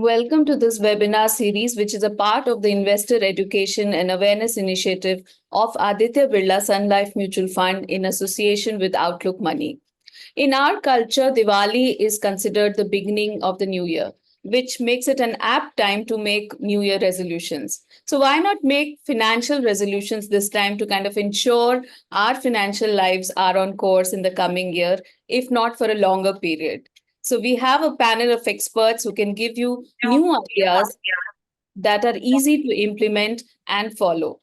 Welcome to this webinar series, which is a part of the Investor Education and Awareness Initiative of Aditya Birla Sun Life Mutual Fund in association with Outlook Money. In our culture, Diwali is considered the beginning of the new year, which makes it an apt time to make New Year resolutions. So, why not make financial resolutions this time to kind of ensure our financial lives are on course in the coming year, if not for a longer period? So, we have a panel of experts who can give you new ideas that are easy to implement and follow.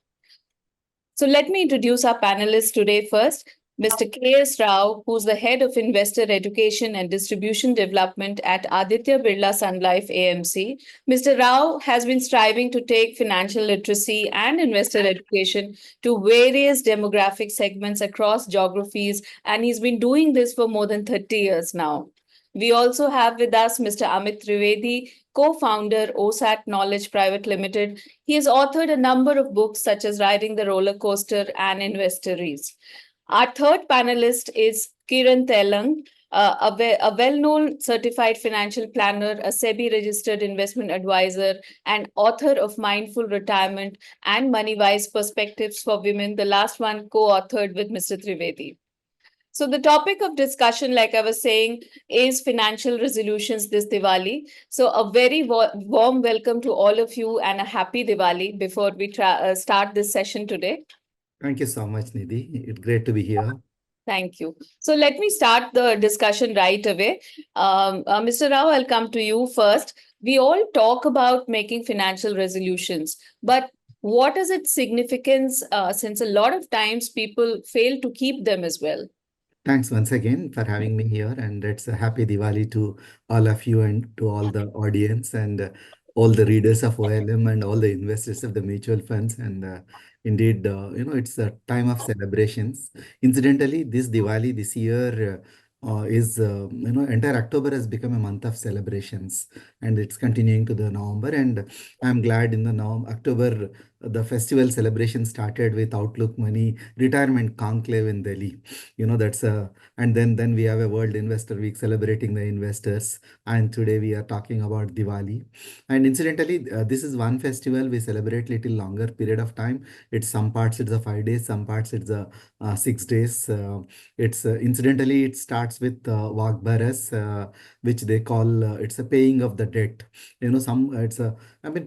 So let me introduce our panelists today first. Mr. K.S. Rao, who's the head of investor education and distribution development at Aditya Birla Sun Life AMC. Mr. Rao has been striving to take financial literacy and investor education to various demographic segments across geographies, and he's been doing this for more than 30 years now. We also have with us Mr. Amit Trivedi, co-founder OSAT Knowledge Private Limited. He has authored a number of books such as Riding the Roller Coaster and Investories. Our third panelist is Kiran Telang, a well-known certified financial planner, a SEBI-registered investment advisor, and author of Mindful Retirement and Money-Wise Perspectives for Women, the last one co-authored with Mr. Trivedi. So the topic of discussion, like I was saying, is financial resolutions this Diwali. So a very warm welcome to all of you and a happy Diwali before we start this session today. Thank you so much, Nidhi. It's great to be here. Thank you. So let me start the discussion right away. Mr. Rao, I'll come to you first. We all talk about making financial resolutions, but what is its significance since a lot of times people fail to keep them as well? Thanks once again for having me here, and it's a happy Diwali to all of you and to all the audience and all the readers of OLM and all the investors of the mutual funds. And indeed, it's a time of celebrations. Incidentally, this Diwali this year entire October has become a month of celebrations, and it's continuing to the November. And I'm glad in the October the festival celebration started with Outlook Money Retirement Conclave in Delhi. That's a and then we have a World Investor Week celebrating the investors, and today we are talking about Diwali. And incidentally, this is one festival we celebrate little longer period of time. It's some parts it's a 5 days, some parts it's a 6 days. It's incidentally it starts with Wagbaras, which they call it's a paying of the debt. Some it's a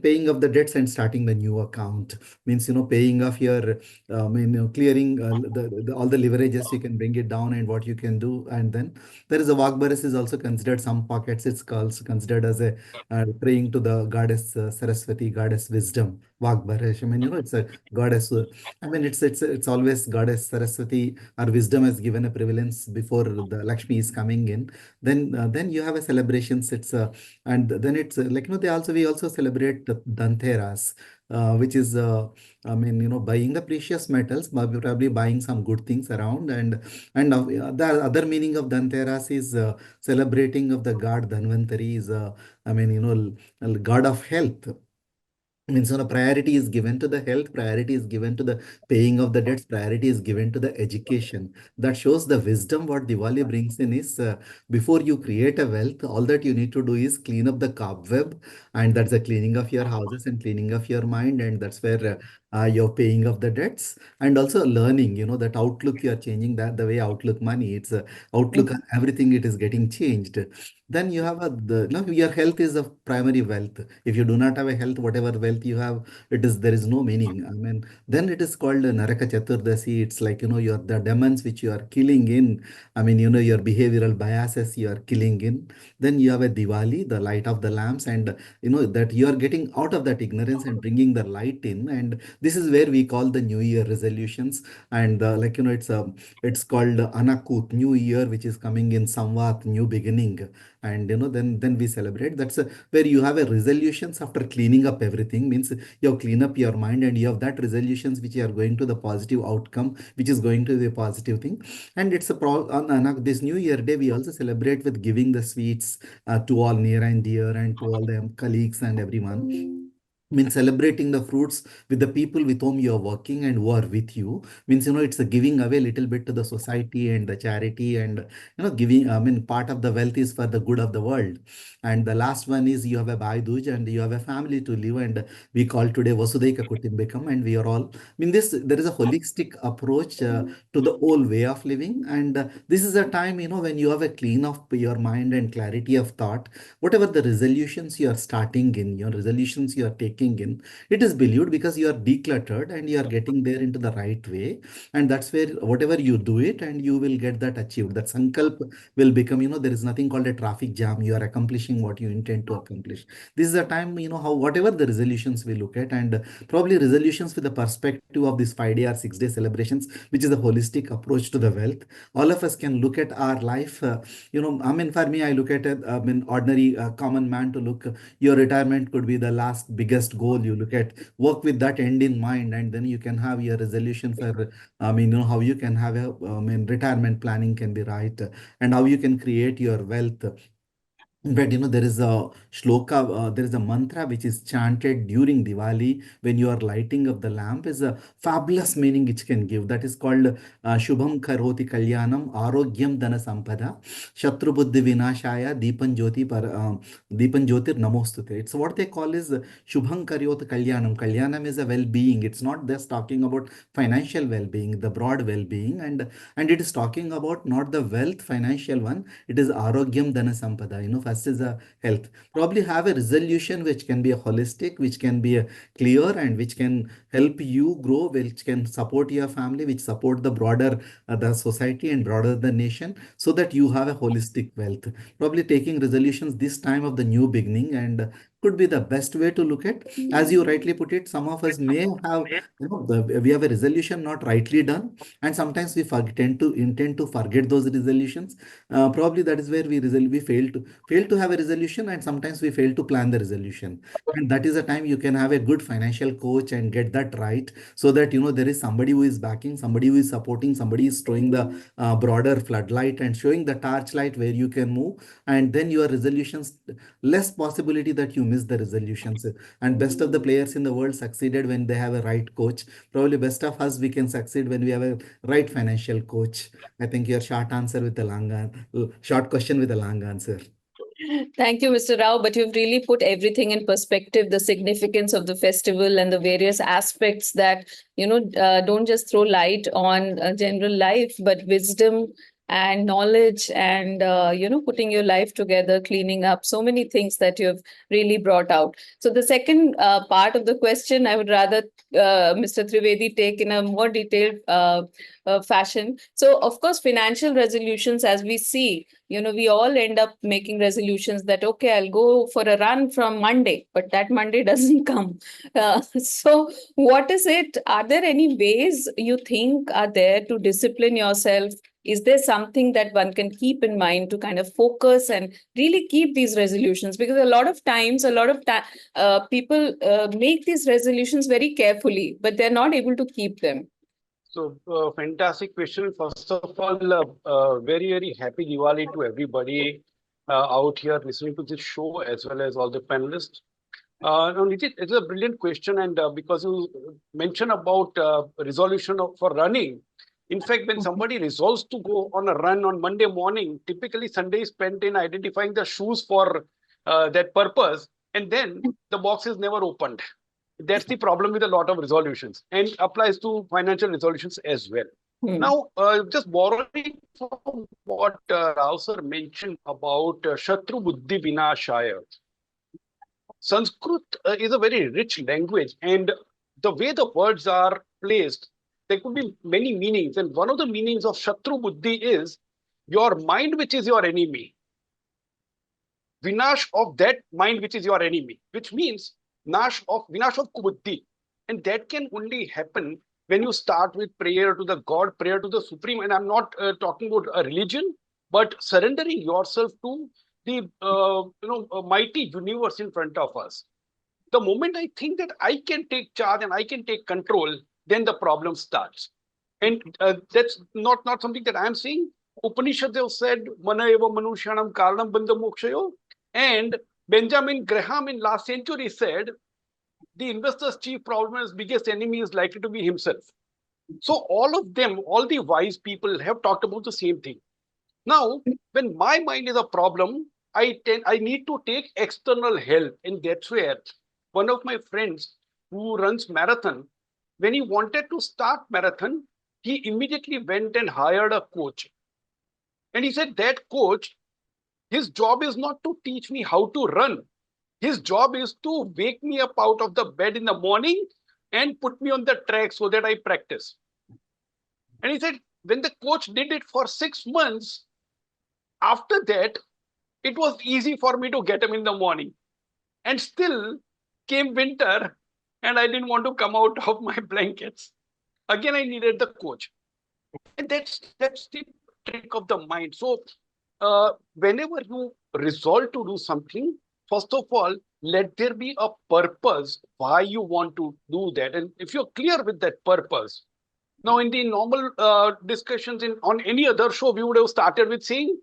paying of the debts and starting the new account means paying off your clearing all the leverages. You can bring it down and what you can do. And then there is a Wagbaras is also considered some pockets. It's called considered as a praying to the goddess Saraswati, goddess wisdom. Wagbarish. It's a goddess. It's always goddess Saraswati. Our wisdom has given a prevalence before the Lakshmi is coming in. Then you have a celebrations. And then it's they also we also celebrate the Dhanteras, which is buying the precious metals, probably buying some good things around. And the other meaning of Dhanteras is celebrating of the god Dhanvantari is god of health. Means priority is given to the health, priority is given to the paying of the debts, priority is given to the education. That shows the wisdom what Diwali brings in is before you create a wealth, all that you need to do is clean up the cobweb, and that's the cleaning of your houses and cleaning of your mind, and that's where you're paying of the debts. And also learning that outlook, you are changing that the way outlook money, it's outlook on everything, it is getting changed. Then you have your health is a primary wealth. If you do not have a health, whatever wealth you have, there is no meaning. Then it is called Naraka Chaturdasi. It's like your the demons which you are killing in. Your behavioral biases you are killing in. Then you have a Diwali, the light of the lamps, and that you are getting out of that ignorance and bringing the light in. And this is where we call the New Year resolutions. And it's called Anakut, New Year, which is coming in Samvat, new beginning. And then we celebrate. That's where you have a resolutions after cleaning up everything. Means you have clean up your mind and you have that resolutions which you are going to the positive outcome, which is going to be a positive thing. And it's on this New Year day we also celebrate with giving the sweets to all near and dear and to all the colleagues and everyone. means celebrating the fruits with the people with whom you are working and who are with you, means it's a giving away a little bit to the society and the charity, and giving, I mean, part of the wealth is for the good of the world. And the last one is you have a bhai and you have a family to live, and we call today Vasudeika Kutumbakam, and we are all, I mean, this there is a holistic approach to the whole way of living. And this is a time, when you have a clean of your mind and clarity of thought, whatever the resolutions you are starting in, your resolutions you are taking in, it is believed because you are decluttered and you are getting there into the right way. And that's where whatever you do it, and you will get that achieved. That sankalp will become, there is nothing called a traffic jam. You are accomplishing what you intend to accomplish. This is a time, how whatever the resolutions we look at, and probably resolutions with the perspective of this 5 day or 6 day celebrations, which is a holistic approach to the wealth. All of us can look at our life. I mean, for me, I look at it, I mean, ordinary common man to look, your retirement could be the last biggest goal you look at, work with that end in mind, and then you can have your resolution for, I mean, how you can have a, I mean, retirement planning can be right, and how you can create your wealth. But there is a shloka, there is a mantra which is chanted during Diwali when you are lighting up the lamp, is a fabulous meaning which can give. That is called Shubham Karoti Kalyanam Arogyam Dana Sampada Shatru Buddhi Vinashaya Deepan Jyotir Namostute. It's what they call is Shubham Karyot Kalyanam. Kalyanam is a well-being. It's not just talking about financial well-being, the broad well-being, and it is talking about not the wealth financial one. It is Arogyam Dana Sampada. First is a health. Probably have a resolution which can be a holistic, which can be a clear, and which can help you grow, which can support your family, which support the broader the society and broader the nation, so that you have a holistic wealth. Probably taking resolutions this time of the new beginning, and could be the best way to look at. As you rightly put it, some of us may have, we have a resolution not rightly done, and sometimes we tend to intend to forget those resolutions. Probably that is where we fail to have a resolution, and sometimes we fail to plan the resolution. And that is a time you can have a good financial coach and get that right, so that there is somebody who is backing, somebody who is supporting, somebody is throwing the broader floodlight and showing the torchlight where you can move. And then your resolutions, less possibility that you miss the resolutions. And best of the players in the world succeeded when they have a right coach. Probably best of us, we can succeed when we have a right financial coach. I think your short question with a long answer. Thank you, Mr. Rao. But you've really put everything in perspective, the significance of the festival and the various aspects that, don't just throw light on general life, but wisdom and knowledge and, putting your life together, cleaning up, so many things that you've really brought out. So the second part of the question, I would rather Mr. Trivedi take in a more detailed fashion. So, of course, financial resolutions, as we see, we all end up making resolutions that, okay, I'll go for a run from Monday, but that Monday doesn't come. So what is it? Are there any ways you think are there to discipline yourself? Is there something that one can keep in mind to kind of focus and really keep these resolutions? Because a lot of times, people make these resolutions very carefully, but they're not able to keep them. So, fantastic question. First of all, very, very happy Diwali to everybody out here listening to this show, as well as all the panelists. Now, Nidhi, it's a brilliant question, and because you mentioned about resolution for running. In fact, when somebody resolves to go on a run on Monday morning, typically Sunday is spent in identifying the shoes for that purpose, and then the box is never opened. That's the problem with a lot of resolutions, and applies to financial resolutions as well. Now, just borrowing from what Rao sir mentioned about Shatru Buddhi Vinashaya. Sanskrit is a very rich language, and the way the words are placed, there could be many meanings. And one of the meanings of Shatru Buddhi is your mind, which is your enemy. Vinash of that mind, which is your enemy, which means Vinash of Kubuddhi. And that can only happen when you start with prayer to the God, prayer to the Supreme. And I'm not talking about a religion, but surrendering yourself to the mighty universe in front of us. The moment I think that I can take charge and I can take control, then the problem starts. And that's not something that I'm saying. Upanishads have said, Mana eva manushyanam karanam bandha mokshayo. And Benjamin Graham in last century said, the investor's chief problem is biggest enemy is likely to be himself. So all of them, all the wise people have talked about the same thing. Now, when my mind is a problem, I need to take external help. And that's where one of my friends who runs marathon, when he wanted to start marathon, he immediately went and hired a coach. And he said that coach, his job is not to teach me how to run. His job is to wake me up out of the bed in the morning and put me on the track so that I practice. And he said, when the coach did it for 6 months, after that, it was easy for me to get him in the morning. And still came winter and I didn't want to come out of my blankets. Again, I needed the coach. And that's the trick of the mind. So whenever you resolve to do something, first of all, let there be a purpose why you want to do that. And if you're clear with that purpose, now in the normal discussions on any other show, we would have started with saying,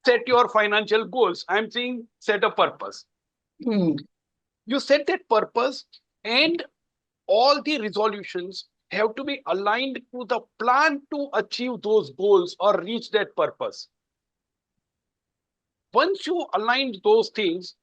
set your financial goals. I'm saying set a purpose. You set that purpose and all the resolutions have to be aligned to the plan to achieve those goals or reach that purpose. Once you align those things,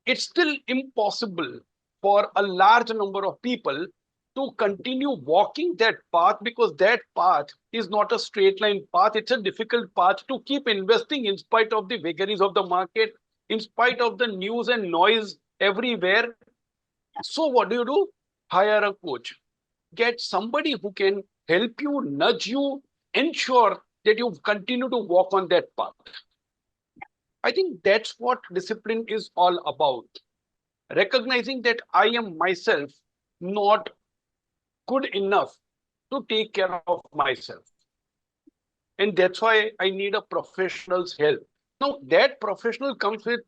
it's still impossible for a large number of people to continue walking that path because that path is not a straight line path. It's a difficult path to keep investing in spite of the vagaries of the market, in spite of the news and noise everywhere. So what do? Hire a coach. Get somebody who can help you, nudge you, ensure that you continue to walk on that path. I think that's what discipline is all about. Recognizing that I am myself not good enough to take care of myself. And that's why I need a professional's help. Now, that professional comes with,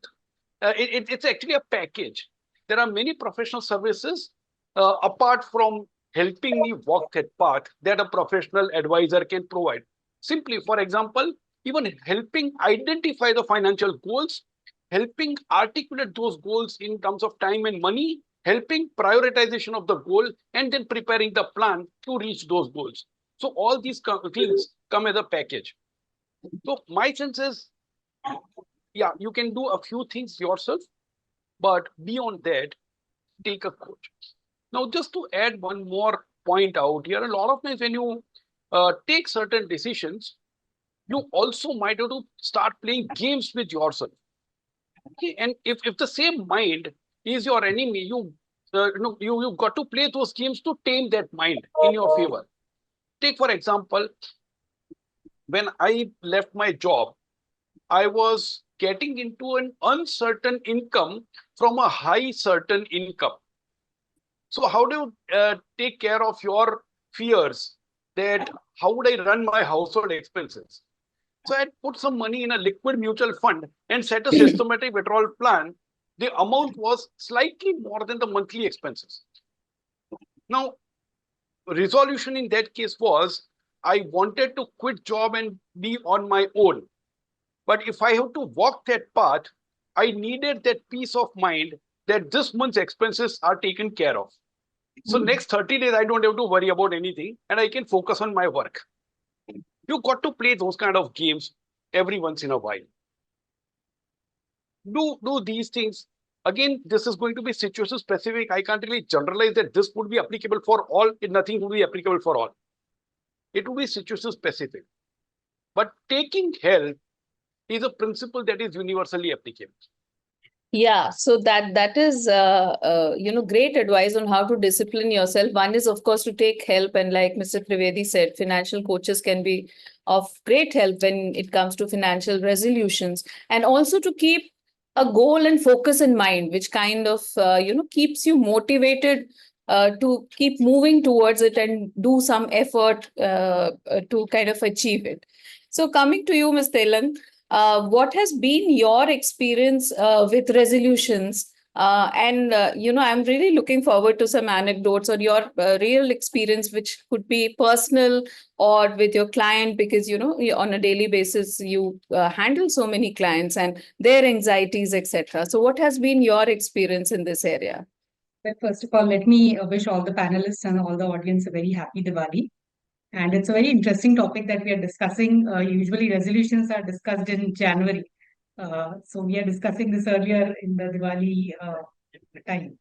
it's actually a package. There are many professional services apart from helping me walk that path that a professional advisor can provide. Simply, for example, even helping identify the financial goals, helping articulate those goals in terms of time and money, helping prioritization of the goal, and then preparing the plan to reach those goals. So all these things come as a package. So my sense is, yeah, you can do a few things yourself, but beyond that, take a coach. Now, just to add one more point out here, a lot of times when you take certain decisions, you also might have to start playing games with yourself. Okay, and if the same mind is your enemy, you've got to play those games to tame that mind in your favor. Take for example, when I left my job, I was getting into an uncertain income from a high certain income. So how do you take care of your fears that how would I run my household expenses? So I put some money in a liquid mutual fund and set a systematic withdrawal plan. The amount was slightly more than the monthly expenses. Now, resolution in that case was I wanted to quit job and be on my own. But if I have to walk that path, I needed that peace of mind that this month's expenses are taken care of. So next 30 days, I don't have to worry about anything and I can focus on my work. You got to play those kind of games every once in a while. Do these things. Again, this is going to be situation specific. I can't really generalize that this would be applicable for all. Nothing would be applicable for all. It will be situation specific. But taking help is a principle that is universally applicable. Yeah, so that is great advice on how to discipline yourself. One is, of course, to take help, and like Mr. Trivedi said, financial coaches can be of great help when it comes to financial resolutions, and also to keep a goal and focus in mind, which kind of keeps you motivated to keep moving towards it and do some effort to kind of achieve it. So coming to you, Ms. Telang, what has been your experience with resolutions? I'm really looking forward to some anecdotes or your real experience, which could be personal or with your client, because, on a daily basis, you handle so many clients and their anxieties, etc. So what has been your experience in this area? But first of all, let me wish all the panelists and all the audience a very happy Diwali. And it's a very interesting topic that we are discussing. Usually, resolutions are discussed in January. So we are discussing this earlier in the Diwali time.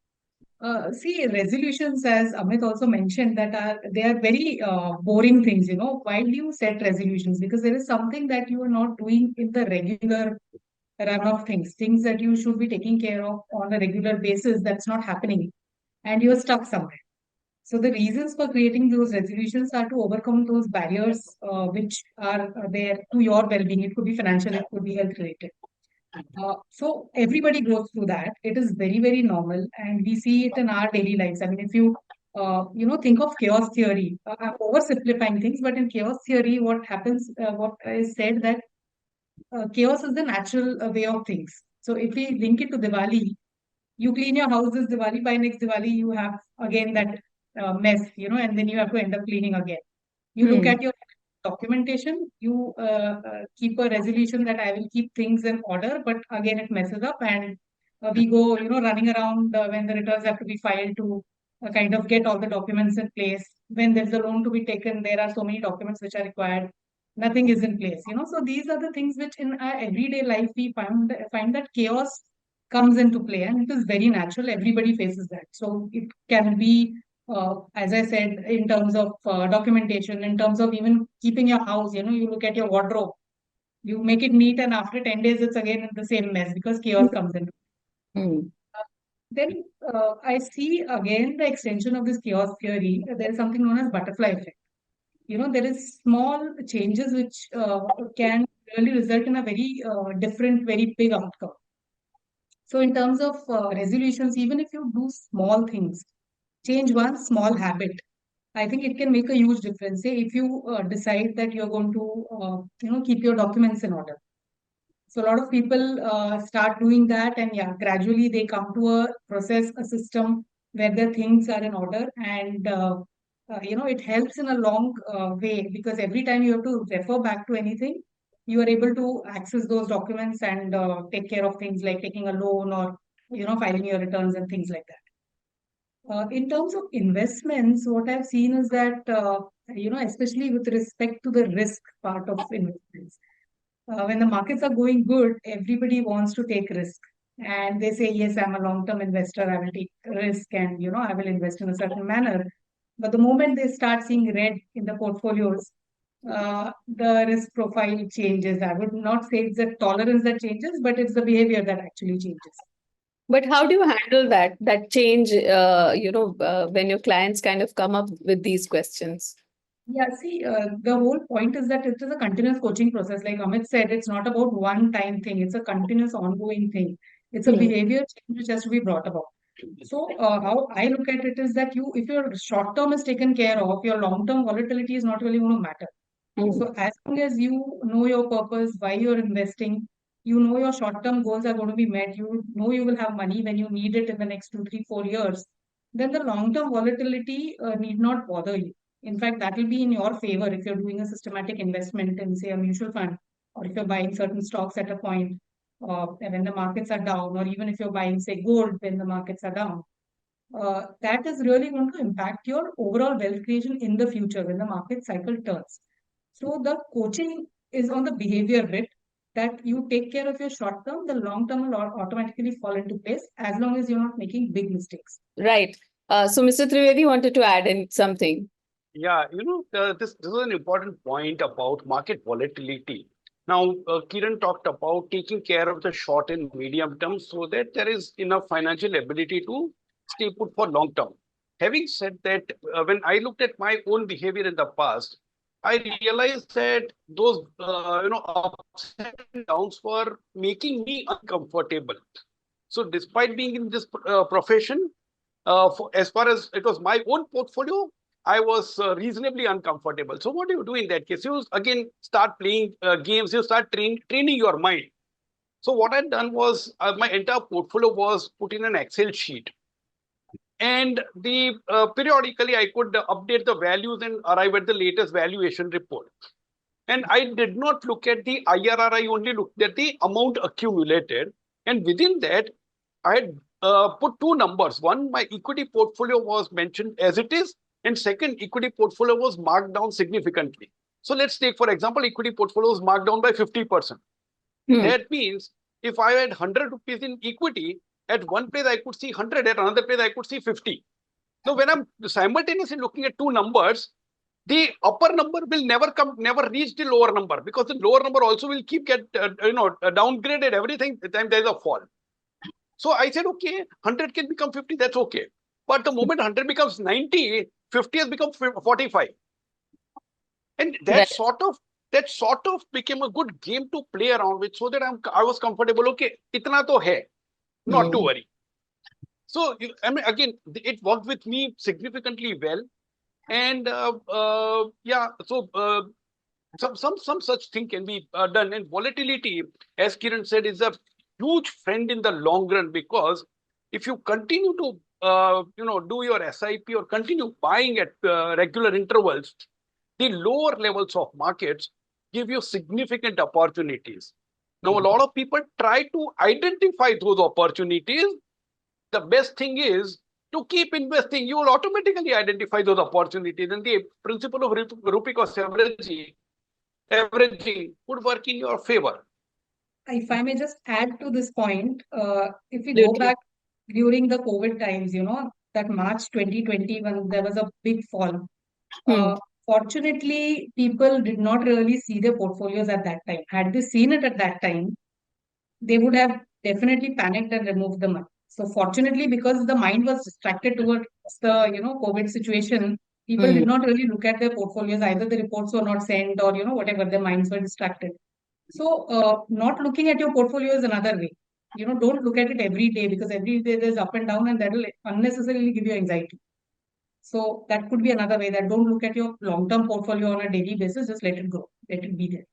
See, resolutions, as Amit also mentioned, they are very boring things. Why do you set resolutions? Because there is something that you are not doing in the regular run of things that you should be taking care of on a regular basis. That's not happening, and you are stuck somewhere. So the reasons for creating those resolutions are to overcome those barriers which are there to your well-being. It could be financial, it could be health related. So everybody goes through that. It is very, very normal, and we see it in our daily lives. I mean, if you think of chaos theory, I'm oversimplifying things, but in chaos theory, what happens, what is said that chaos is the natural way of things. So if we link it to Diwali, you clean your house this Diwali, by next Diwali, you have again that mess, and then you have to end up cleaning again. You look Hmm. at your documentation, you keep a resolution that I will keep things in order, but again it messes up, and we go, running around when the returns have to be filed to kind of get all the documents in place. When there's a loan to be taken, there are so many documents which are required. Nothing is in place, So these are the things which in our everyday life we find that chaos comes into play, and it is very natural. Everybody faces that. So it can be as I said, in terms of documentation, in terms of even keeping your house, you look at your wardrobe, you make it neat, and after 10 days, it's again in the same mess because chaos comes in. Hmm. Then I see again the extension of this chaos theory. There is something known as butterfly effect. There is small changes which can really result in a very different, very big outcome. So in terms of resolutions, even if you do small things, change one small habit, I think it can make a huge difference. Say if you decide that you're going to, keep your documents in order. So a lot of people start doing that, and yeah, gradually they come to a process, a system where their things are in order, and it helps in a long way because every time you have to refer back to anything, you are able to access those documents and take care of things like taking a loan or filing your returns and things like that. In terms of investments, what I've seen is that, especially with respect to the risk part of investments, when the markets are going good, everybody wants to take risk. And they say, yes, I'm a long-term investor, I will take risk and, I will invest in a certain manner. But the moment they start seeing red in the portfolios, the risk profile changes. I would not say it's the tolerance that changes, but it's the behavior that actually changes. But how do you handle that change, when your clients kind of come up with these questions? Yeah, see, the whole point is that it is a continuous coaching process. Like Amit said, it's not about one time thing, it's a continuous ongoing thing. It's a Hmm. behavior change which has to be brought about. So, how I look at it is that if your short term is taken care of, your long term volatility is not really going to matter. Hmm. So, as long as you know your purpose, why you're investing, you know your short term goals are going to be met, you know you will have money when you need it in the next 2, 3, 4 years, then the long term volatility need not bother you. In fact, that will be in your favor if you're doing a systematic investment in, say, a mutual fund, or if you're buying certain stocks at a point when the markets are down, or even if you're buying, say, gold when the markets are down. That is really going to impact your overall wealth creation in the future when the market cycle turns. So the coaching is on the behavior bit that you take care of your short term, the long term will automatically fall into place as long as you're not making big mistakes. Right. So Mr. Trivedi wanted to add in something. Yeah, this is an important point about market volatility. Now, Kiran talked about taking care of the short and medium term so that there is enough financial ability to stay put for long term. Having said that, when I looked at my own behavior in the past, I realized that those ups and downs were making me uncomfortable. So, despite being in this profession, as far as it was my own portfolio, I was reasonably uncomfortable. So what do you do in that case? You again start playing games. You start training your mind. So what I'd done was my entire portfolio was put in an Excel sheet, and the periodically I could update the values and arrive at the latest valuation report. And I did not look at the IRR. I only looked at the amount accumulated, and within that, I had put two numbers. One, my equity portfolio was mentioned as it is, and second, equity portfolio was marked down significantly. So let's take, for example, equity portfolio was marked down by 50%. Hmm. That means if I had 100 rupees in equity, at one place I could see 100, at another place I could see 50. So when I'm simultaneously looking at two numbers, the upper number will never reach the lower number, because the lower number also will keep get downgraded everything the time there is a fall. So I said, okay, 100 can become 50, that's okay. But the moment 100 becomes 90, 50 has become 45. And Right. that sort of became a good game to play around with, so that I was comfortable. Okay, itna to hai, not to Hmm. worry. So I mean, again, it worked with me significantly well. And yeah, so some such thing can be done. And volatility, as Kiran said, is a huge friend in the long run, because if you continue to do your SIP or continue buying at regular intervals, the lower levels of markets give you significant opportunities. Now, a lot of people try to identify those opportunities. The best thing is to keep investing. You will automatically identify those opportunities, and the principle of rupee cost averaging would work in your favor. If I may just add to this point, if we go Absolutely. back during the COVID times, that March 2020 when there was a big fall. Hmm. Uh, Fortunately, people did not really see their portfolios at that time. Had they seen it at that time, they would have definitely panicked and removed the money. So fortunately, because the mind was distracted towards the COVID situation, people Hmm. did not really look at their portfolios. Either the reports were not sent or whatever, their minds were distracted. So not looking at your portfolio is another way. Don't look at it every day, because every day there's up and down, and that will unnecessarily give you anxiety. So that could be another way, that don't look at your long-term portfolio on a daily basis. Just let it go. Let it be there.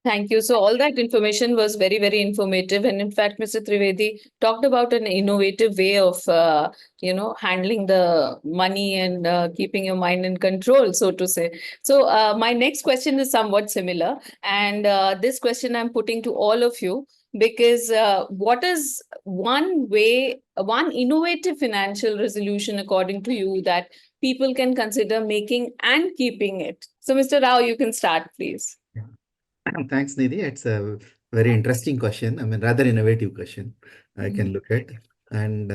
Thank you. So all that information was very, very informative. And in fact, Mr. Trivedi talked about an innovative way of, handling the money and keeping your mind in control, so to say. So my next question is somewhat similar. And this question I'm putting to all of you, because what is one innovative financial resolution, according to you, that people can consider making and keeping it? So, Mr. Rao, you can start, please. Yeah. Thanks, Nidhi. It's a very interesting question. I mean, rather innovative question I Mhm. can look at. And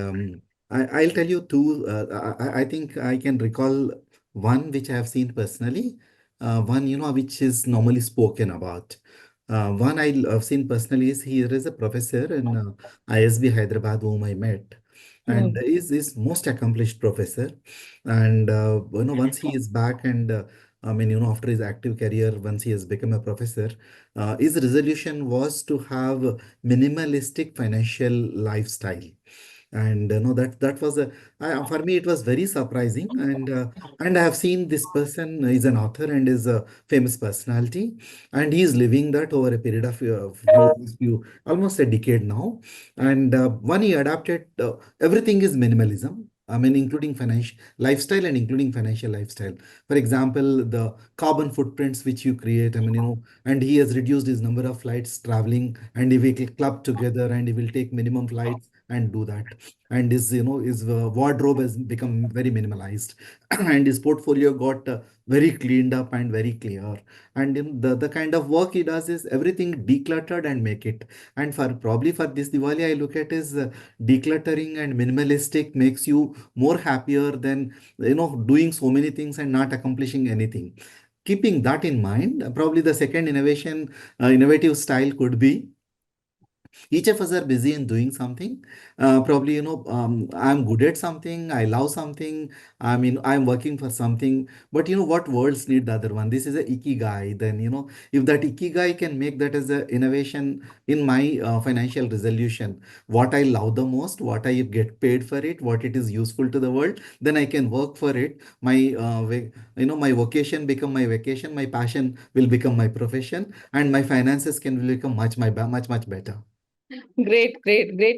I'll tell you two. I think I can recall one which I have seen personally, one, which is normally spoken about. One have seen personally is here is a professor in ISB Hyderabad whom I met. And Hmm. is most accomplished professor. And once he is back and I mean, after his active career, once he has become a professor, his resolution was to have a minimalistic financial lifestyle. And that was for me it was very surprising. And I have seen this person is an author and is a famous personality, and he is living that over a period of almost a decade now. And when he adapted, everything is minimalism. I mean, including financial lifestyle and including financial lifestyle. For example, the carbon footprints which you create. I mean, and he has reduced his number of flights traveling, and he will club together and he will take minimum flights and do that. And his wardrobe has become very minimalized, and his portfolio got very cleaned up and very clear. And the kind of work he does is everything decluttered and make it. And probably for this Diwali, I look at is decluttering and minimalistic makes you more happier than doing so many things and not accomplishing anything. Keeping that in mind, probably the second innovative style could be each of us are busy in doing something. Probably I'm good at something, I love something, I mean I'm working for something, but what worlds need the other one. This is a ikigai. Then if that ikigai can make that as a innovation in my financial resolution, what I love the most, what I get paid for it, what it is useful to the world, then I can work for it. My vocation become my vacation, my passion will become my profession, and my finances can become much much better. Great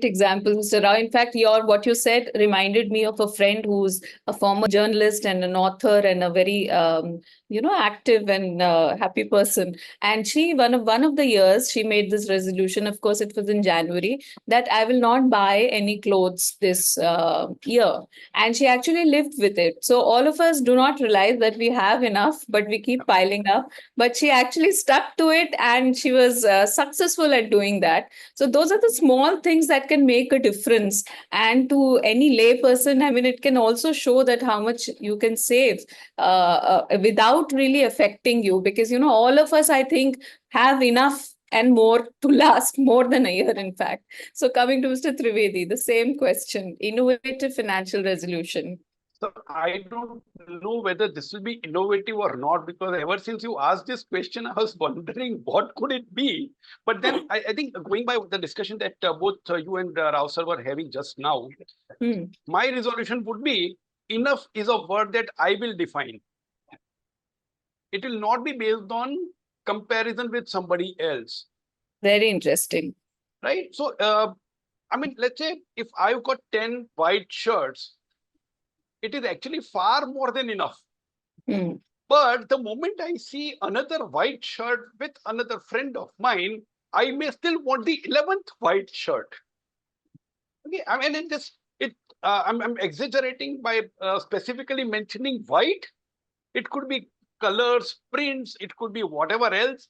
examples, Mr. Rao. In fact, what you said reminded me of a friend who's a former journalist and an author and a very active and happy person. And she one of the years she made this resolution. Of course, it was in January, that I will not buy any clothes this year. And she actually lived with it. So all of us do not realize that we have enough, but we keep piling up. But she actually stuck to it, and she was successful at doing that. So those are the small things that can make a difference. And to any lay person, I mean, it can also show that how much you can save without really affecting you. Because, all of us, I think, have enough and more to last more than a year, in fact. So coming to Mr. Trivedi, the same question, innovative financial resolution. So I don't know whether this will be innovative or not, because ever since you asked this question, I was wondering what could it be. But then I think going by the discussion that both you and Rao sir were having just now, my resolution would be, enough is a word that I will define. It will not be based on comparison with somebody else. Very interesting. Right? So, I mean, let's say if I've got 10 white shirts, it is actually far more than enough. But the moment I see another white shirt with another friend of mine, I may still want the 11th white shirt. Okay, I mean, I'm exaggerating by specifically mentioning white. It could be colors, prints, it could be whatever else.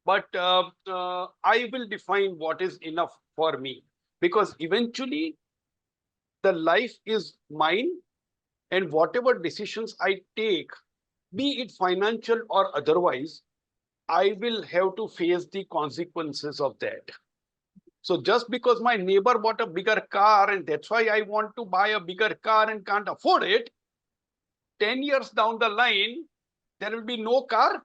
But I will define what is enough for me, because eventually the life is mine, and whatever decisions I take, be it financial or otherwise, I will have to face the consequences of that. So just because my neighbor bought a bigger car and that's why I want to buy a bigger car and can't afford it, 10 years down the line, there will be no car,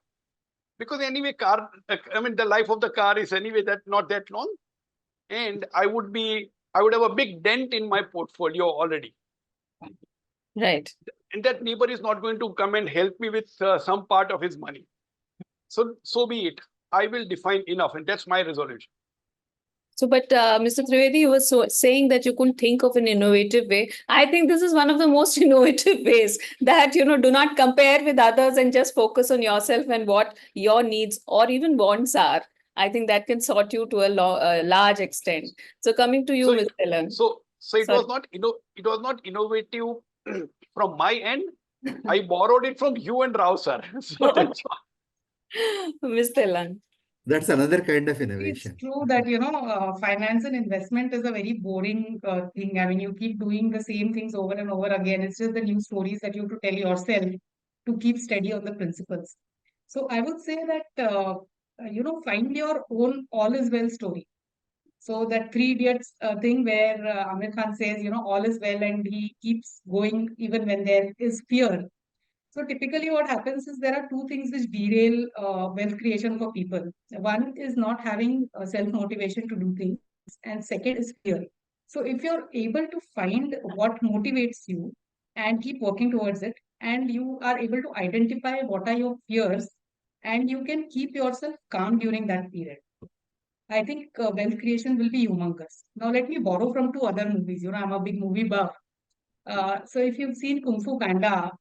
because anyway, the life of the car is anyway not that long. And I would have a big dent in my portfolio already. Right. And that neighbor is not going to come and help me with some part of his money. So be it. I will define enough, and that's my resolution. So, but Mr. Trivedi, you were saying that you couldn't think of an innovative way. I think this is one of the most innovative ways, that, do not compare with others and just focus on yourself and what your needs or even wants are. I think that can sort you to a large extent. So coming to you, Mr. Telang. So it was not innovative from my end. I borrowed it from you and Rao sir. So that's Ms. Telang. That's another kind of innovation. It's true that, finance and investment is a very boring thing. I mean, you keep doing the same things over and over again. It's just the new stories that you have to tell yourself to keep steady on the principles. So I would say that, find your own all is well story. So that Three Idiots thing where Amir Khan says, all is well, and he keeps going even when there is fear. So typically what happens is there are two things which derail wealth creation for people. One is not having self-motivation to do things, and second is fear. So if you're able to find what motivates you and keep working towards it, and you are able to identify what are your fears, and you can keep yourself calm during that period, I think wealth creation will be humongous. Now let me borrow from two other movies. I'm a big movie buff. So if you've seen Kung Fu Panda,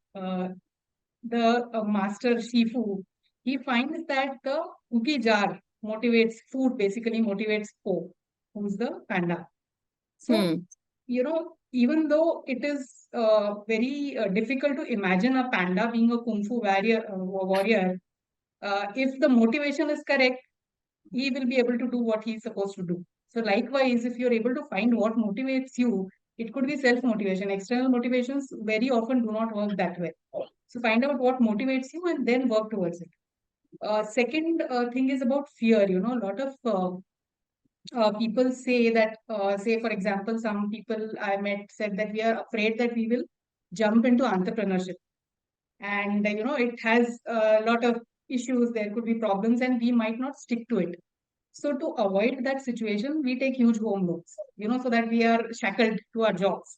the master Shifu, he finds that the cookie jar motivates food, basically motivates Po, who's the panda. So, even though it is very difficult to imagine a panda being a kung fu warrior, if the motivation is correct, he will be able to do what he's supposed to do. So, likewise, if you're able to find what motivates you, it could be self motivation. External motivations very often do not work that way. So find out what motivates you and then work towards it. Second thing is about fear. A lot of people say that, say for example, some people I met said that we are afraid that we will jump into entrepreneurship. And, it has a lot of issues. There could be problems and we might not stick to it. So to avoid that situation, we take huge home loans, so that we are shackled to our jobs.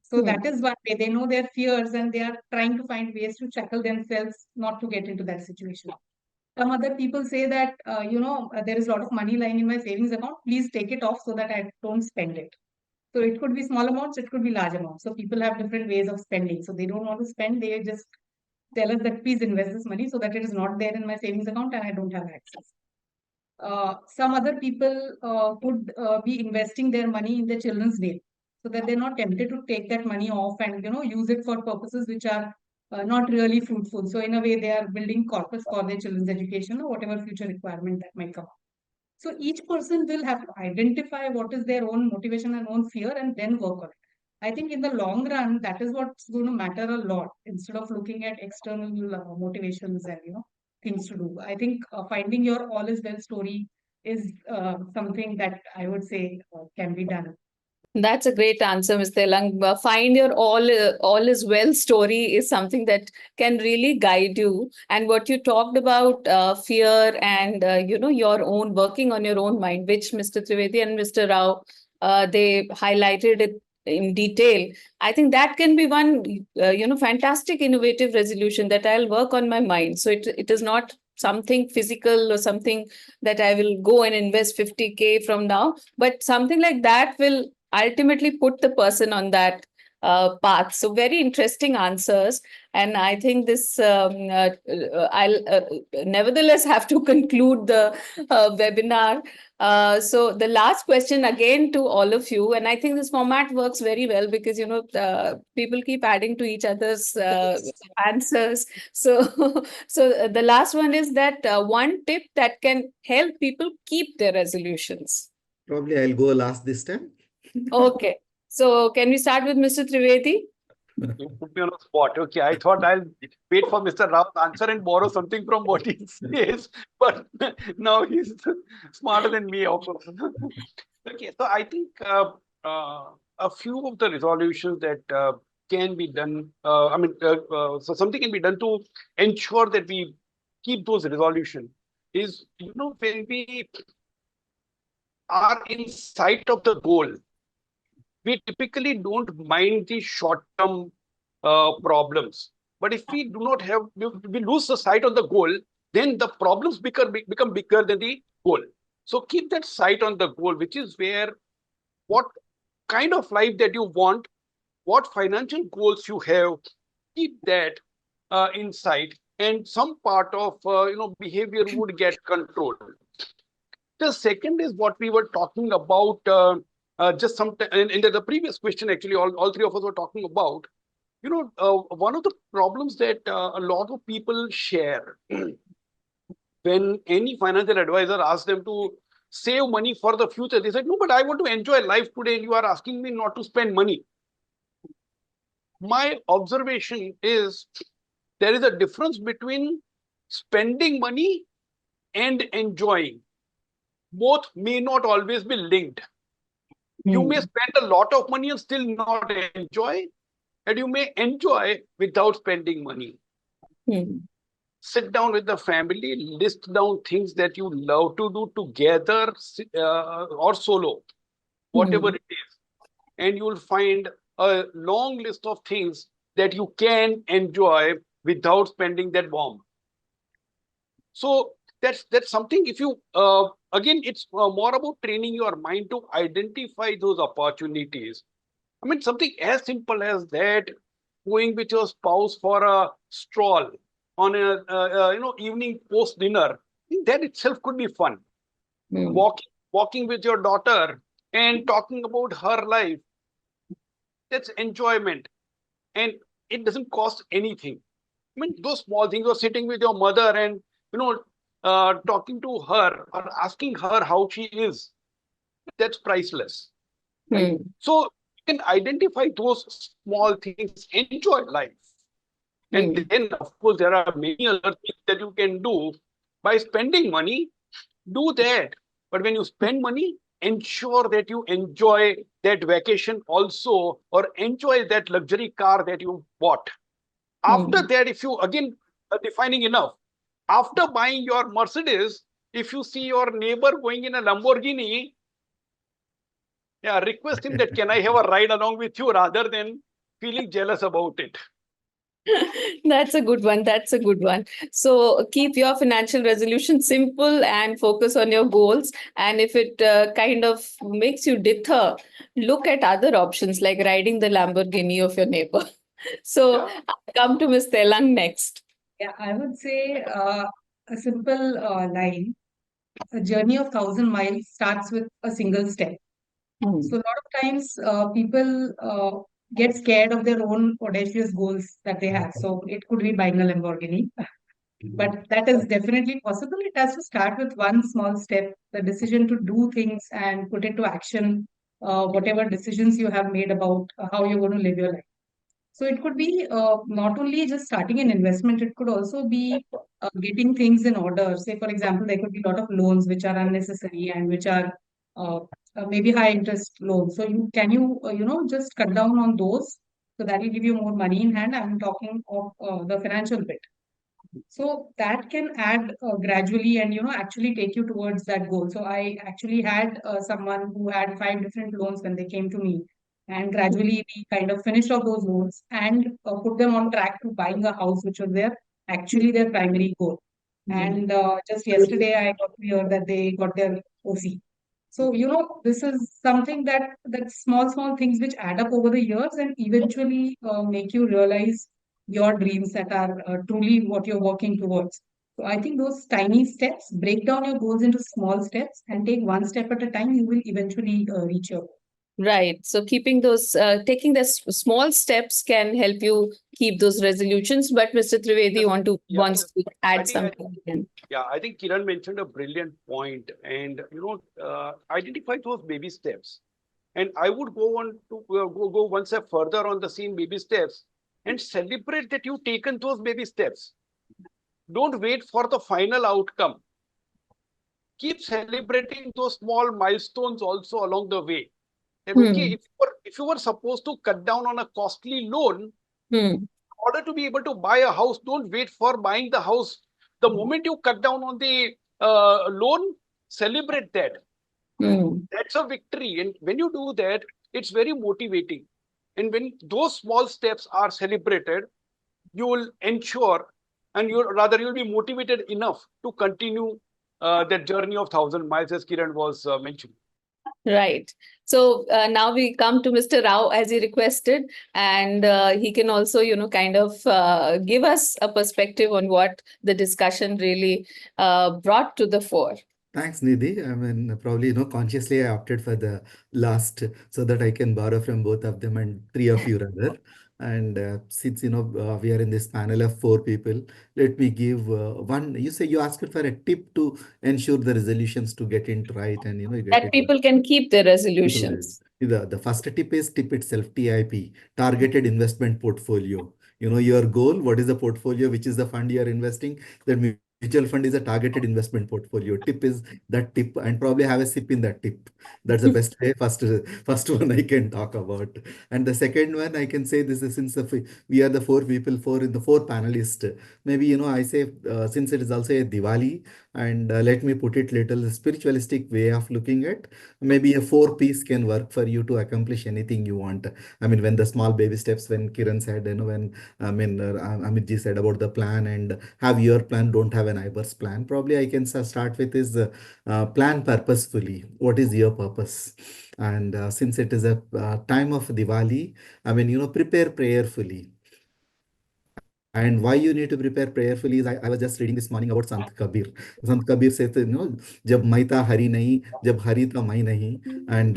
So that is one way. They know their fears and they are trying to find ways to shackle themselves not to get into that situation. Some other people say that, there is a lot of money lying in my savings account. Please take it off so that I don't spend it. So it could be small amounts, it could be large amounts. So people have different ways of spending. So they don't want to spend, they just tell us that please invest this money so that it is not there in my savings account and I don't have access. Some other people could be investing their money in their children's name so that they're not tempted to take that money off and use it for purposes which are not really fruitful. So in a way, they are building corpus for their children's education or whatever future requirement that might come up. So each person will have to identify what is their own motivation and own fear and then work on it. I think in the long run, that is what's going to matter a lot instead of looking at external motivations and things to do. I think finding your all is well story is something that I would say can be done. That's a great answer, Ms. Telang. Find your all is well story is something that can really guide you. And what you talked about, fear and your own working on your own mind, which Mr. Trivedi and Mr. Rao, they highlighted it in detail. I think that can be one fantastic innovative resolution that I'll work on my mind. So it is not something physical or something that I will go and invest 50K from now, but something like that will ultimately put the person on that path. So very interesting answers. And I think this, I'll nevertheless have to conclude the webinar. So the last question again to all of you, and I think this format works very well because, people keep adding to each other's answers. So, so the last one is that one tip that can help people keep their resolutions. Probably I'll go last this time. Okay. So can we start with Mr. Trivedi? You put me on the spot. Okay, I thought I'll wait for Mr. Rao's answer and borrow something from what he says, but now he's smarter than me also. Okay, so I think a few of the resolutions that can be done, so something can be done to ensure that we keep those resolutions is, when we are in sight of the goal, we typically don't mind the short-term problems. But if we do not have, we lose the sight on the goal, then the problems become bigger than the goal. So keep that sight on the goal, which is where what kind of life that you want, what financial goals you have, keep that in sight, and some part of behavior would get controlled. The second is what we were talking about just some in the previous question. Actually, all three of us were talking about. One of the problems that a lot of people share when any financial advisor asks them to save money for the future, they said, "No, but I want to enjoy life today, and you are asking me not to spend money." My observation is there is a difference between spending money and enjoying. Both may not always be linked. You may spend a lot of money and still not enjoy, and you may enjoy without spending money. Sit down with the family, list down things that you love to do together or solo, whatever it is, and you will find a long list of things that you can enjoy without spending that bomb. So that's something. If you again, it's more about training your mind to identify those opportunities. I mean, something as simple as that, going with your spouse for a stroll on a evening post dinner, that itself could be fun. Walking with your daughter and talking about her life, that's enjoyment, and it doesn't cost anything. I mean, those small things, or sitting with your mother and talking to her or asking her how she is, that's priceless. Right? So you can identify those small things, enjoy life. And then, of course, there are many other things that you can do by spending money. Do that. But when you spend money, ensure that you enjoy that vacation also, or enjoy that luxury car that you bought. After that, if you, again, defining enough, after buying your Mercedes, if you see your neighbor going in a Lamborghini, request him that, can I have a ride along with you, rather than feeling jealous about it. That's a good one. That's a good one. So keep your financial resolution simple and focus on your goals. And if it kind of makes you deter, look at other options like riding the Lamborghini of your neighbor. So Yeah. come to Miss Telang next. Yeah, I would say a simple line. A journey of 1,000 miles starts with a single step. Hmm. So a lot of times people get scared of their own audacious goals that they have. So it could be buying a Lamborghini, but that is definitely possible. It has to start with one small step, the decision to do things and put into action whatever decisions you have made about how you're going to live your life. So it could be not only just starting an investment, it could also be getting things in order. Say, for example, there could be a lot of loans which are unnecessary and which are uh, maybe high interest loans. So just cut down on those. So that will give you more money in hand. I'm talking of the financial bit. So that can add gradually and actually take you towards that goal. So I actually had someone who had five different loans when they came to me, and gradually we kind of finished off those loans and put them on track to buying a house, which was their primary goal. And just yesterday I got to hear that they got their OC. So this is something that small things which add up over the years and eventually make you realize your dreams that are truly what you're working towards. So I think those tiny steps, break down your goals into small steps and take one step at a time, you will eventually reach your goal. Right. So keeping those, taking the small steps can help you keep those resolutions. But Mr. Trivedi Yeah, wants to I add think something again. yeah, I think Kiran mentioned a brilliant point, and identify those baby steps. And I would go on to go one step further on the same baby steps and celebrate that you've taken those baby steps. Don't wait for the final outcome. Keep celebrating those small milestones also along the way. That okay, Hmm. if you were supposed to cut down on a costly loan, Hmm. in order to be able to buy a house, don't wait for buying the house. The moment you cut down on the loan, celebrate that. Hmm. That's a victory. And when you do that, it's very motivating. And when those small steps are celebrated, you will ensure, and you'll be motivated enough to continue that journey of 1,000 miles, as Kiran was mentioning. Right. So now we come to Mr. Rao as he requested, and he can also, kind of give us a perspective on what the discussion really brought to the fore. Thanks, Nidhi. I mean, probably, consciously I opted for the last so that I can borrow from both of them and three of you rather. And since, we are in this panel of four people, let me give one. You say you asked for a tip to ensure the resolutions to get it right and, you get That it right. people can keep their People will. resolutions. The first tip is tip itself, TIP, targeted investment portfolio. Your goal, what is the portfolio, which is the fund you are investing? That mutual fund is a targeted investment portfolio. Tip is that tip, and probably have a sip in that tip. That's the best way. First one I can talk about. And the second one, I can say this is since we are the four people, four panelists. Maybe, I say since it is also a Diwali, and let me put it little spiritualistic way of looking at. Maybe a four piece can work for you to accomplish anything you want. I mean, when the small baby steps, when Kiran said, when Amit ji said about the plan and have your plan, don't have a neighbor's plan. Probably I can start with is plan purposefully. What is your purpose? And since it is a time of Diwali, I mean, prepare prayerfully. And why you need to prepare prayerfully is I was just reading this morning about Sant Kabir. Sant Kabir says, जब मैं था हरी नहीं, जब हरी था मैं नहीं, and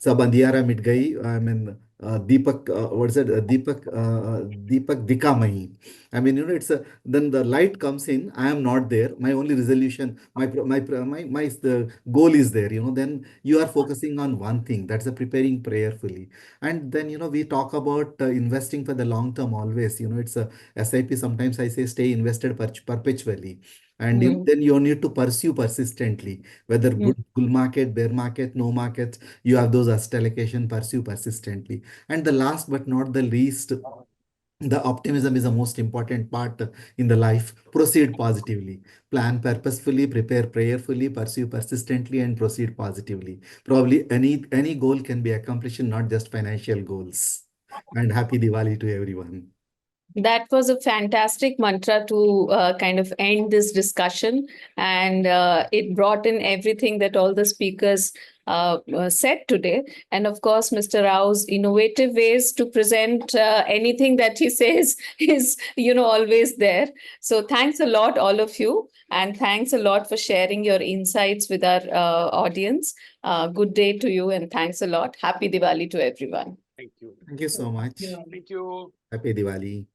सब अंधियारा मिट गई. I mean, Deepak, what's it? Deepak Dika Mahi. I mean, it's then the light comes in. I am not there. My only resolution, my the goal is there. Then you are focusing on one thing. That's a preparing prayerfully. And then we talk about investing for the long term always. It's a SIP. Sometimes I say stay invested perpetually. And Mm. then you need to pursue persistently, whether Mm. good bull market, bear market, no market, you have those asset allocation, pursue persistently. And the last but not the least, the optimism is the most important part in the life. Proceed positively, plan purposefully, prepare prayerfully, pursue persistently, and proceed positively. Probably any goal can be accomplished, not just financial goals. And happy Diwali to everyone. That was a fantastic mantra to kind of end this discussion. And it brought in everything that all the speakers said today. And of course, Mr. Rao's innovative ways to present anything that he says is, always there. So thanks a lot, all of you. And thanks a lot for sharing your insights with our audience. Good day to you, and thanks a lot. Happy Diwali to everyone. Thank you. Thank you so much. Yeah. Thank you. Happy Diwali.